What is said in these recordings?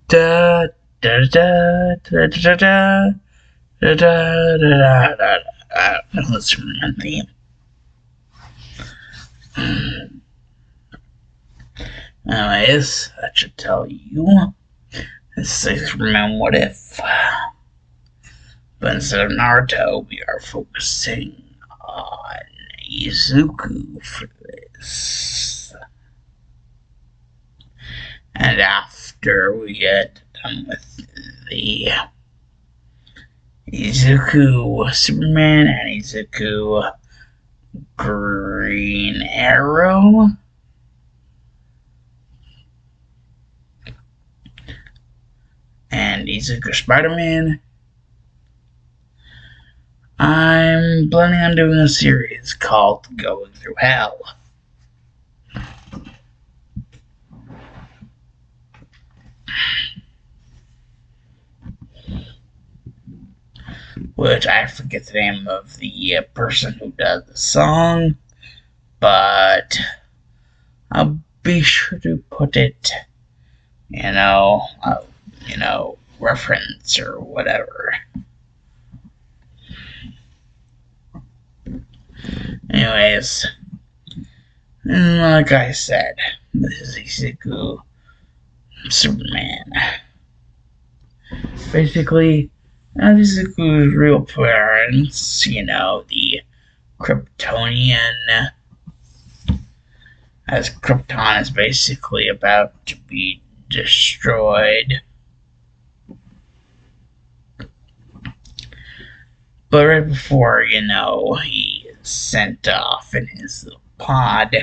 Da da da da da da da da da da da. Let's remember the theme. Anyways, that should tell you. This is remember what if. But instead of Naruto, we are focusing on Izuku for this. And after we get done with the Izuku Superman and Izuku Green Arrow, and Izuku Spider-Man, I'm planning on doing a series called Going Through Hell. Which I forget the name of the person who does the song, but I'll be sure to put it, reference or whatever. Anyways, like I said, this is Izuku Superman. Basically, Izuku's real parents, the Kryptonian, as Krypton is basically about to be destroyed. But right before, he is sent off in his little pod,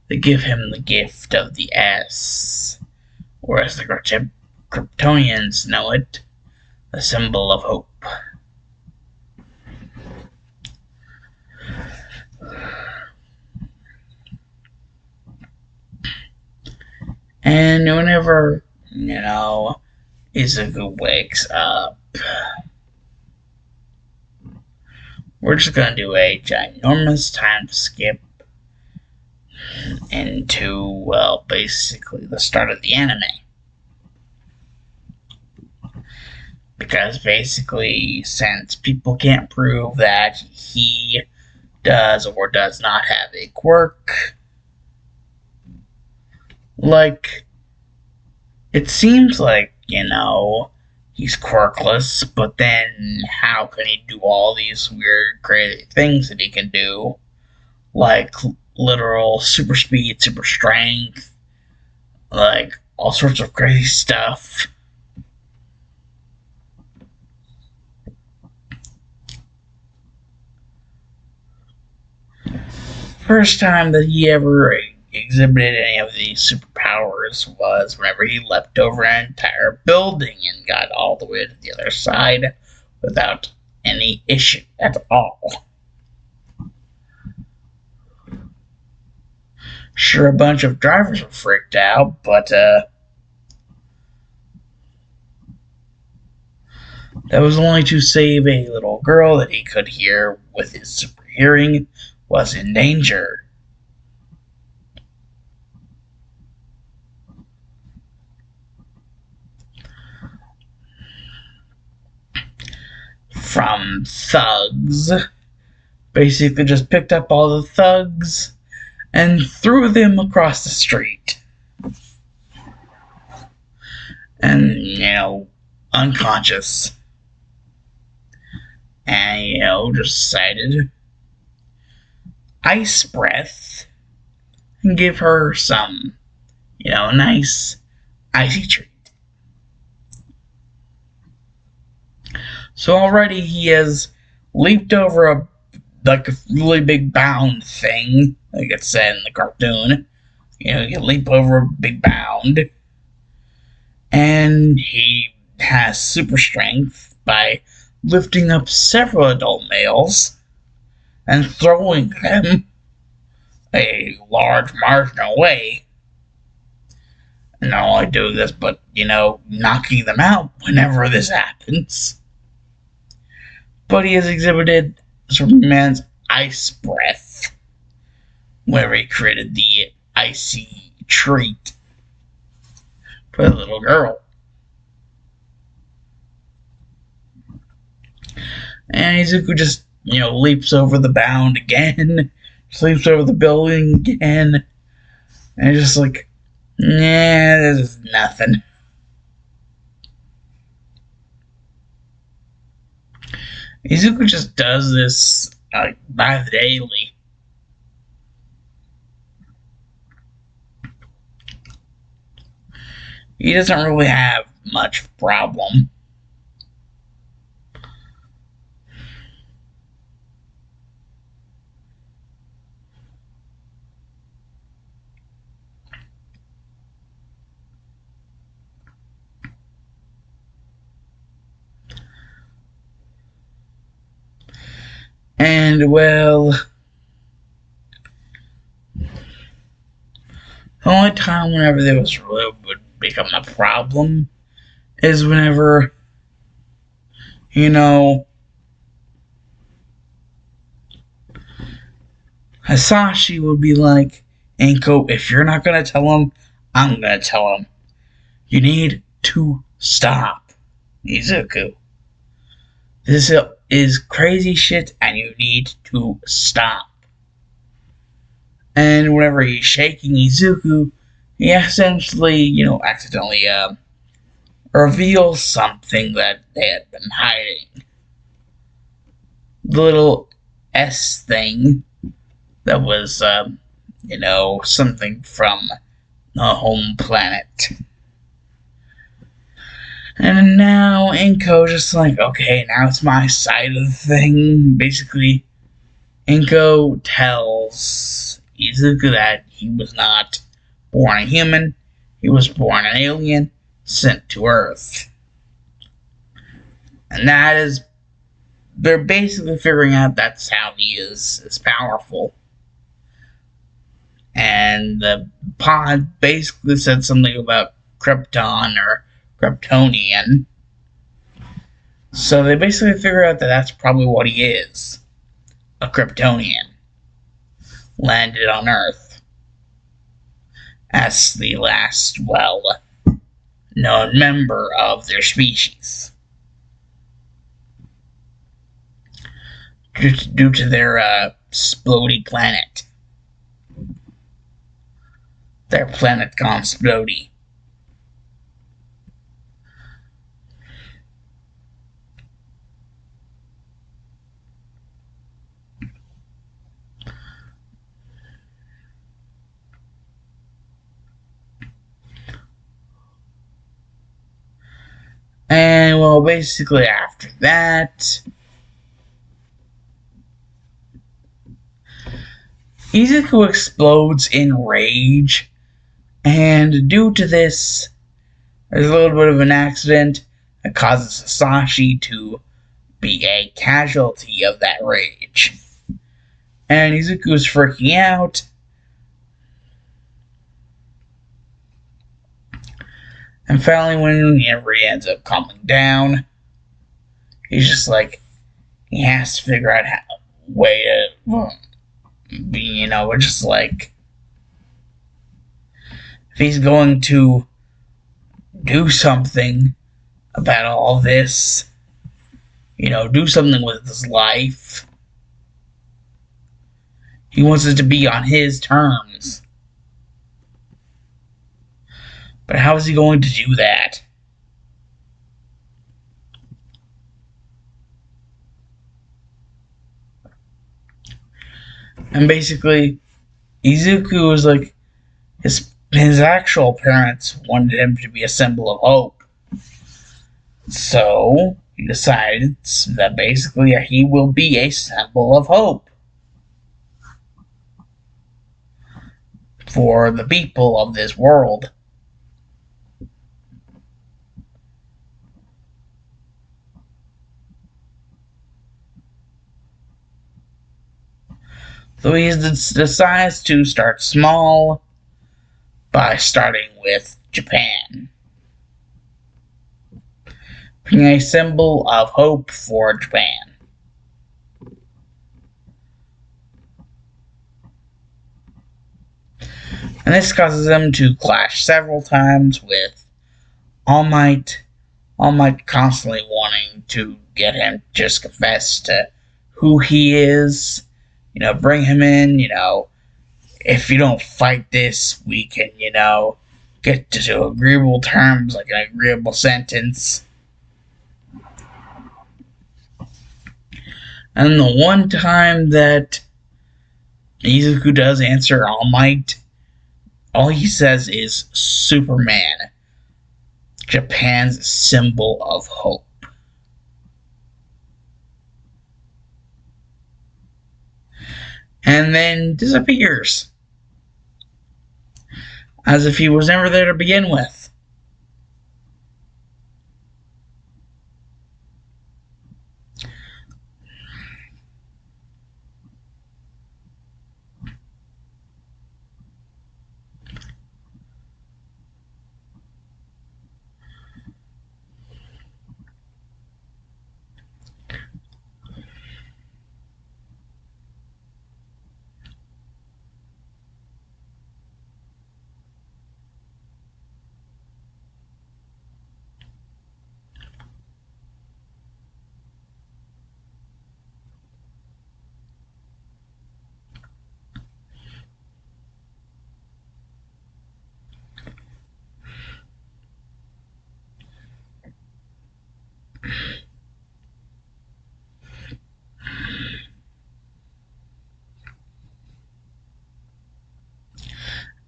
they give him the gift of the S, or as the Kryptonians know it, the symbol of hope. And whenever, Izuku wakes up, we're just going to do a ginormous time skip into, basically the start of the anime. Because basically, since people can't prove that he does or does not have a quirk, it seems like, he's quirkless, but then how can he do all these weird, crazy things that he can do? Like literal super speed, super strength, all sorts of crazy stuff. First time that he ever exhibited any of these superpowers was whenever he leapt over an entire building and got all the way to the other side without any issue at all. Sure, a bunch of drivers were freaked out, but that was only to save a little girl that he could hear with his super hearing was in danger. From thugs, basically just picked up all the thugs and threw them across the street. And, unconscious. And, just decided ice breath and give her some, nice icy treat. So already he has leaped over a really big bound thing, like it said in the cartoon. You leap over a big bound. And he has super strength by lifting up several adult males and throwing them a large margin away. And not only doing this, but, knocking them out whenever this happens. But he has exhibited Superman's ice breath, where he created the icy treat for the little girl. And Izuku just, leaps over the bound again, sleeps over the building again, and just like, nah, this is nothing. Izuku just does this by the daily. He doesn't really have much problem. And, well, the only time whenever there was really would become a problem is whenever, Hasashi would be like, Anko, if you're not going to tell him, I'm going to tell him. You need to stop, Izuku. This is crazy shit, and you need to stop. And whenever he's shaking Izuku, he essentially, accidentally reveals something that they had been hiding. The little S thing that was, something from a home planet. And now Inko just like, okay, now it's my side of the thing. Basically, Inko tells Izuku that he was not born a human, he was born an alien sent to Earth. And that is, they're basically figuring out that's how he is powerful. And the pod basically said something about Krypton or Kryptonian. So they basically figure out that that's probably what he is. A Kryptonian. Landed on Earth. As the last, known member of their species. Due to their, splody planet. Their planet gone splody. And, well, basically after that, Izuku explodes in rage, and due to this, there's a little bit of an accident that causes Hasashi to be a casualty of that rage. And Izuku's freaking out. And finally, whenever he ends up calming down, he's just like, he has to figure out how way to be, just like, if he's going to do something about all this, do something with his life, he wants it to be on his terms. But how is he going to do that? And basically, Izuku was like, his actual parents wanted him to be a symbol of hope. So he decided that basically he will be a symbol of hope for the people of this world. So he decides to start small by starting with Japan, being a symbol of hope for Japan. And this causes them to clash several times with All Might, All Might constantly wanting to get him to just confess to who he is. Bring him in. If you don't fight this, we can, get to agreeable terms, like an agreeable sentence. And the one time that Izuku does answer All Might, all he says is Superman, Japan's symbol of hope. And then disappears, as if he was never there to begin with.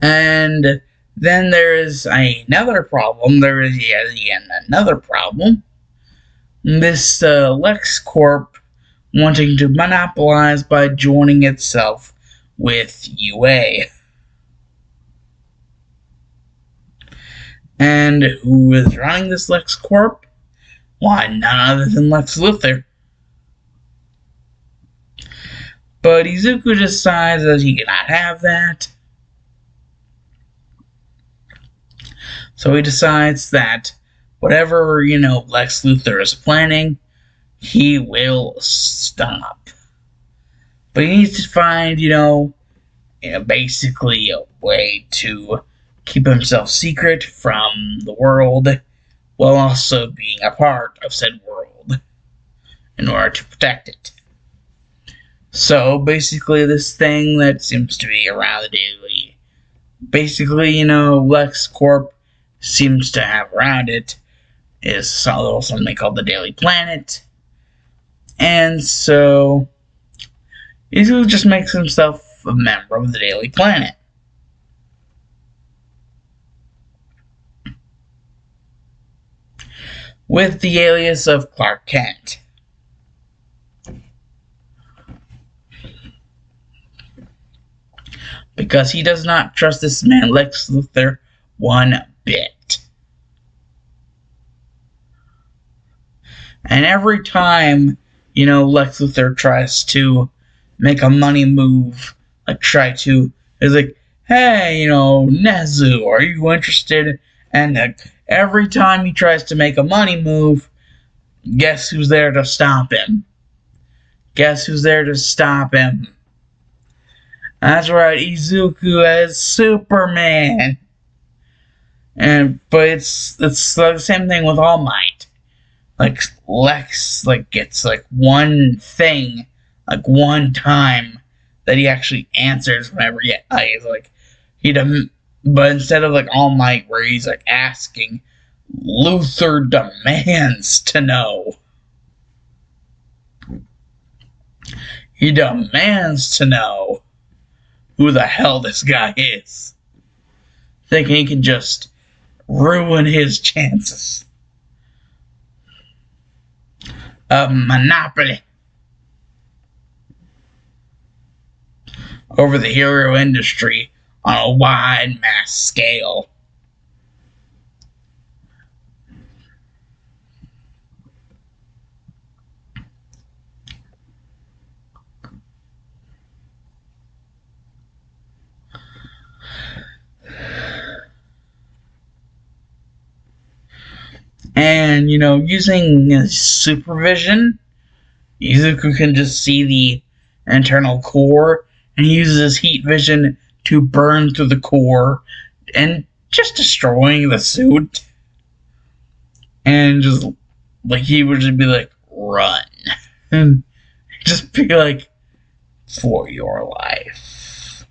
And then there is another problem. There is yet again another problem. This LexCorp wanting to monopolize by joining itself with UA. And who is running this LexCorp? Why, none other than Lex Luthor. But Izuku decides that he cannot have that. So he decides that whatever, Lex Luthor is planning, he will stop. But he needs to find, basically a way to keep himself secret from the world while also being a part of said world in order to protect it. So basically this thing that seems to be around the daily, basically, LexCorp seems to have around it is something called the Daily Planet. And so he just makes himself a member of the Daily Planet. With the alias of Clark Kent. Because he does not trust this man Lex Luthor one bit. And every time, Lex Luthor tries to make a money move, is like, hey, Nezu, are you interested? And every time he tries to make a money move, guess who's there to stop him? Guess who's there to stop him? That's right, Izuku as Superman. But it's the same thing with All Might. Like Lex gets one thing, one time that he actually answers whenever but instead of All Might where he's asking, Luthor demands to know. He demands to know who the hell this guy is, thinking he can just ruin his chances of monopoly over the hero industry on a wide mass scale. And, using supervision, Izuku can just see the internal core, and he uses heat vision to burn through the core and just destroying the suit. and just like he would just be like, run, and just be like, for your life,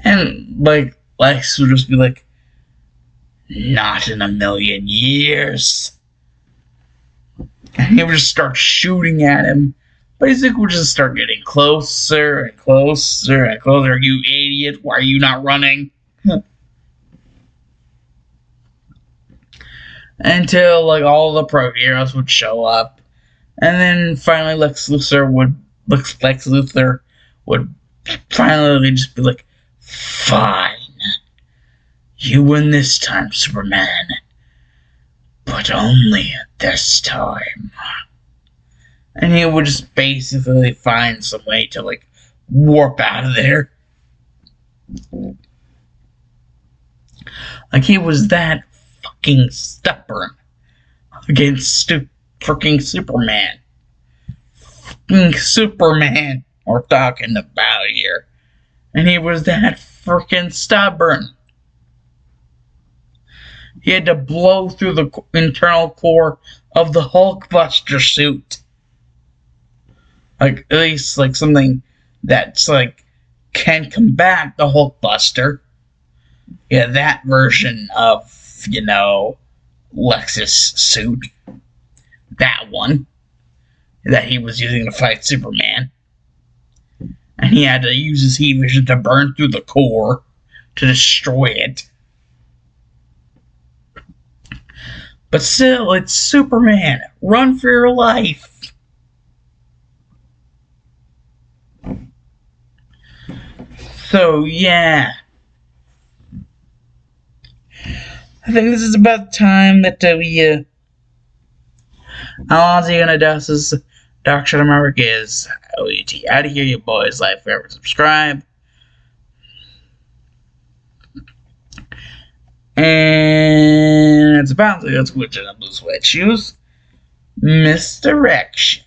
and like Lex would just be like, not in a million years, and he would just start shooting at him. But Izuku would just start getting closer and closer and closer. You idiot! Why are you not running? Until like all the pro heroes would show up, and then finally Lex Luthor would finally just be like, "Fine, you win this time, Superman, but only this time." And he would just basically find some way to like warp out of there. Like he was that fucking stubborn against freaking Superman. Fucking Superman we're talking about here. And he was that freaking stubborn. He had to blow through the internal core of the Hulkbuster suit. Like, at least, like, something that's, like, can combat the Hulkbuster. Yeah, that version of, Lex's suit. That one. That he was using to fight Superman. And he had to use his heat vision to burn through the core to destroy it. But still, it's Superman. Run for your life. So, yeah. I think this is about time that we, Alonzo Unidos's Dark Shadow Maverick is OET. Out of here, you boys. Like, forever, subscribe. And it's about to go to a blue sweat shoes. Misdirection.